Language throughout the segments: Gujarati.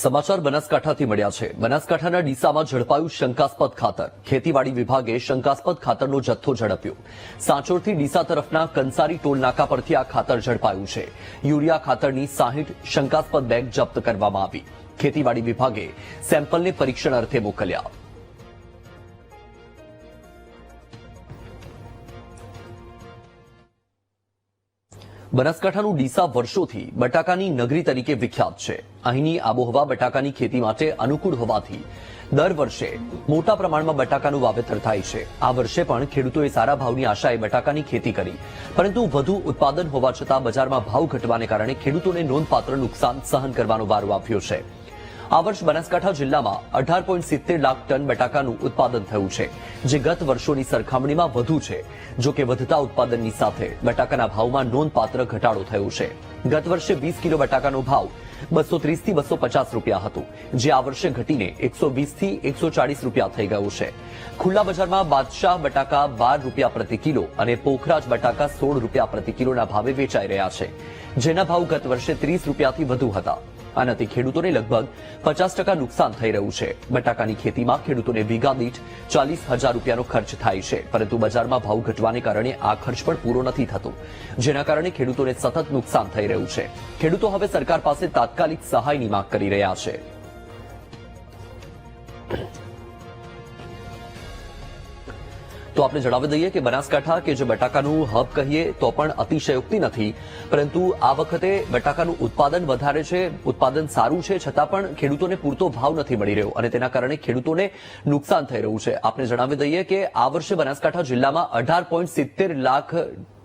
સમાચાર બનાસકાંઠાથી મળ્યા છે। બનાસકાંઠાના ડીસામાં ઝડપાયું શંકાસ્પદ ખાતર। ખેતીવાડી વિભાગે શંકાસ્પદ ખાતરનો જથ્થો ઝડપ્યો। સાંચોરથી ડીસા તરફના કંસારી ટોલ નાકા પરથી આ ખાતર ઝડપાયું છે। યુરિયા ખાતરની 60 શંકાસ્પદ બેગ જપ્ત કરવામાં આવી। ખેતીવાડી વિભાગે સેમ્પલને પરીક્ષણ અર્થે મોકલ્યા। બનાસકાંઠાનું ડીસા વર્ષોથી બટાકાની નગરી તરીકે વિખ્યાત છે। અહીંની આબોહવા બટાકાની ખેતી માટે અનુકૂળ હોવાથી દર વર્ષે મોટા પ્રમાણમાં બટાકાનું વાવેતર થાય છે। આ વર્ષે પણ ખેડૂતોએ સારા ભાવની આશાએ બટાકાની ખેતી કરી, પરંતુ વધુ ઉત્પાદન હોવા છતાં બજારમાં ભાવ ઘટવાને કારણે ખેડૂતોને નોંધપાત્ર નુકસાન સહન કરવાનો વારો આવ્યો છે। આ વર્ષ બનાસકાંઠા જિલ્લામાં 18.70 લાખ ટન બટાકાનું ઉત્પાદન થયું છે, જે ગત વર્ષોની સરખામણીમાં વધુ છે। જો કે વધતા ઉત્પાદનની સાથે બટાકાના ભાવમાં નોંધપાત્ર ઘટાડો થયો છે। ગત વર્ષે 20 કિલો બટાકાનો ભાવ 230 થી 250 રૂપિયા હતો, જે આ વર્ષે ઘટીને 120 થી 140 રૂપિયા થઈ ગયો છે। ખુલ્લા બજારમાં બાદશાહ બટાકા 12 રૂપિયા પ્રતિ કિલો અને પોખરાજ બટાકા 16 રૂપિયા પ્રતિ કિલોના ભાવે વેચાઈ રહ્યા છે, જેના ભાવ ગત વર્ષે 30 રૂપિયાથી વધુ હતા। આનાથી ખેડૂતોને લગભગ 50% નુકસાન થઈ રહ્યું છે। બટાકાની ખેતીમાં ખેડૂતોને વીઘા દીઠ 40,000 રૂપિયાનો ખર્ચ થાય છે, પરંતુ બજારમાં ભાવ ઘટવાને કારણે આ ખર્ચ પણ પૂરો નથી થતો, જેના કારણે ખેડૂતોને સતત નુકસાન થઈ રહ્યું છે। ખેડૂતો હવે સરકાર પાસે તાત્કાલિક સહાયની માંગ કરી રહ્યા છે। તો આપણે જણાવી દઈએ કે બનાસકાંઠા કે જે બટાકાનું હબ કહીએ તો પણ અતિશયોક્તિ નથી, પરંતુ આ વખતે બટાકાનું ઉત્પાદન વધારે છે, ઉત્પાદન સારું છે, છતાં પણ ખેડૂતોને પૂરતો ભાવ નથી મળી રહ્યો અને તેના કારણે ખેડૂતોને નુકસાન થઈ રહ્યું છે। આપણે જણાવી દઈએ કે આ વર્ષે બનાસકાંઠા જિલ્લામાં 18.70 લાખ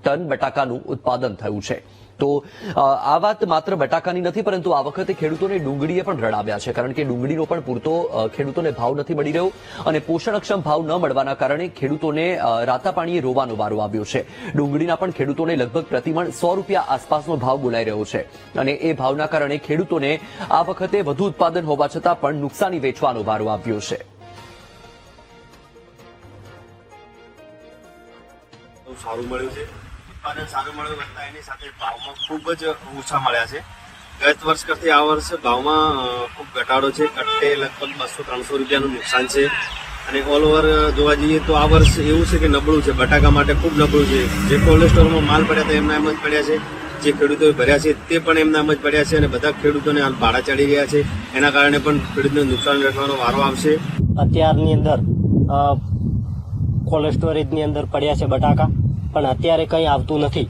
ટન બટાકાનું ઉત્પાદન થયું છે। તો આ વાત માત્ર બટાકાની નથી, પરંતુ આ વખતે ખેડૂતોને ડુંગળીએ પણ રડાવ્યા છે, કારણ કે ડુંગળીનો પણ પૂરતો ખેડૂતોને ભાવ નથી મળી રહ્યો અને પોષણક્ષમ ભાવ ન મળવાના કારણે ખેડૂતોને રાતા પાણીએ રોવાનો વારો આવ્યો છે। ડુંગળીના પણ ખેડૂતોને લગભગ પ્રતિમણ 100 રૂપિયા આસપાસનો ભાવ બોલાઈ રહ્યો છે અને એ ભાવના કારણે ખેડૂતોને આ વખતે વધુ ઉત્પાદન હોવા છતાં પણ નુકસાની વેચવાનો વારો આવ્યો છે। સારું મળ્યું છે, ઉત્પાદન સારું મળ્યું કરતા એની સાથે ભાવમાં ખૂબ જ ઓછા મળ્યા છે। ગત વર્ષ કરતી આ વર્ષે ભાવમાં ખૂબ ઘટાડો છે। કટ્ટે લગભગ 200-300 રૂપિયાનું નુકસાન છે અને ઓલ ઓવર જોવા જઈએ તો આ વર્ષ એવું છે કે નબળું છે, બટાકા માટે ખૂબ નબળું છે। જે કોલ્ડ સ્ટોરમાં માલ પડ્યા હતા એમના એમ જ પડ્યા છે, જે ખેડૂતોએ ભર્યા છે તે પણ એમના એમ જ પડ્યા છે અને બધા ખેડૂતોને હાલ ભાડા ચડી રહ્યા છે। એના કારણે પણ ખેડૂતને નુકસાન વેઠવાનો વારો આવશે। અત્યારની અંદર કોલ્ડ સ્ટોરેજની અંદર પડ્યા છે બટાકા, પણ અત્યારે કંઈ આવતું નથી।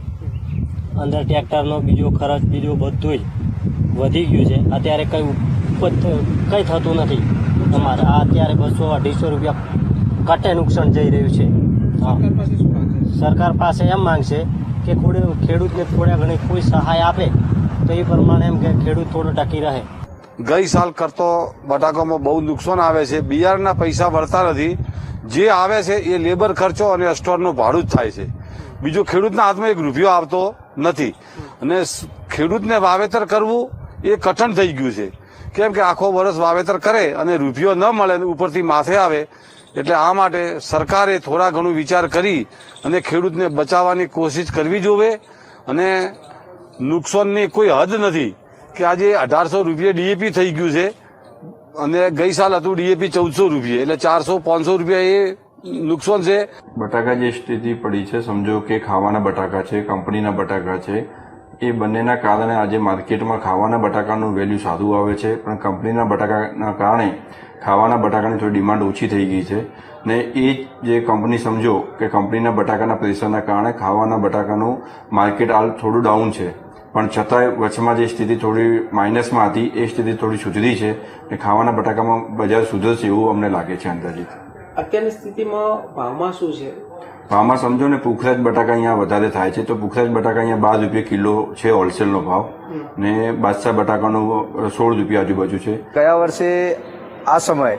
અંદર ટ્રેક્ટરનો બીજો ખર્ચ બીજો બધું જ વધી ગયું છે। અત્યારે કંઈ થતું નથી અમારે। આ અત્યારે 200-250 રૂપિયા કટ્ટે નુકસાન જઈ રહ્યું છે। સરકાર પાસે એમ માંગશે કે ખેડૂતને થોડા ઘણી કોઈ સહાય આપે તો એ પ્રમાણે એમ કે ખેડૂત થોડો ટકી રહે। ગઈ સાલ કરતો બટાકામાં બહુ નુકસાન આવે છે। બિયારણના પૈસા વળતા નથી, જે આવે છે એ લેબર ખર્ચો અને સ્ટોરનું ભાડું જ થાય છે। બીજો ખેડૂતના હાથમાં 1 રૂપિયો આવતો નથી અને ખેડૂતને વાવેતર કરવું એ કઠણ થઈ ગયું છે, કેમ કે આખો વર્ષ વાવેતર કરે અને રૂપિયો ન મળે અને ઉપરથી માથે આવે। એટલે આ માટે સરકારે થોડા ઘણું વિચાર કરી અને ખેડૂતને બચાવવાની કોશિશ કરવી જોવે અને નુકસાનની કોઈ હદ નથી કે આજે 1800 રૂપિયા ડીએપી થઈ ગયું છે અને ગઈ સાલ હતું ડીએપી 1400 રૂપિયા, એટલે 400-500 રૂપિયા એ નુકસાન છે। બટાકા જે સ્થિતિ પડી છે, સમજો કે ખાવાના બટાકા છે, કંપનીના બટાકા છે, એ બંનેના કારણે આજે માર્કેટમાં ખાવાના બટાકાનું વેલ્યુ સારું આવે છે, પણ કંપનીના બટાકાના કારણે ખાવાના બટાકાની થોડી ડિમાન્ડ ઓછી થઈ ગઈ છે ને એ જે કંપની સમજો કે કંપનીના બટાકાના પ્રેશરના કારણે ખાવાના બટાકાનું માર્કેટ હાલ થોડું ડાઉન છે, પણ છતાંય વચમાં જે સ્થિતિ થોડી માઇનસમાં હતી એ સ્થિતિ થોડી સુધરી છે અને ખાવાના બટાકામાં બજાર સુધરશે એવું અમને લાગે છે અંદાજિત। અત્યારની સ્થિતિમાં ભાવમાં શું છે? ભાવમાં સમજો ને પુખરાજ બટાકા અહીંયા વધારે થાય છે, તો પુખરાજ બટાકા અહીંયા 12 રૂપિયા કિલો છે હોલસેલનો ભાવ ને બાદશાહ બટાકાનો 16 રૂપિયા આજુબાજુ છે। ગયા વર્ષે આ સમયે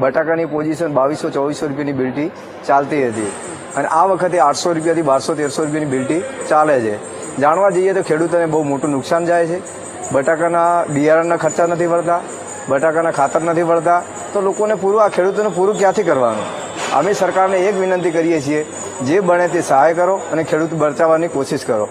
બટાકાની પોઝિશન 2200-2400 રૂપિયાની બિલ્ટી ચાલતી હતી અને આ વખતે 800 રૂપિયાથી 1200-1300 રૂપિયાની બિલ્ટી ચાલે છે। જાણવા જઈએ તો ખેડૂતોને બહુ મોટું નુકસાન જાય છે। બટાકાના બિયારણના ખર્ચા નથી વળતા, બટાકાના ખાતર નથી વળતા, તો લોકોને ખેડૂતોને પૂરું ક્યાંથી કરવાનું? અમે સરકારને એક વિનંતી કરીએ છીએ, જે બને તે સહાય કરો અને ખેડૂત બચાવવાની કોશિશ કરો।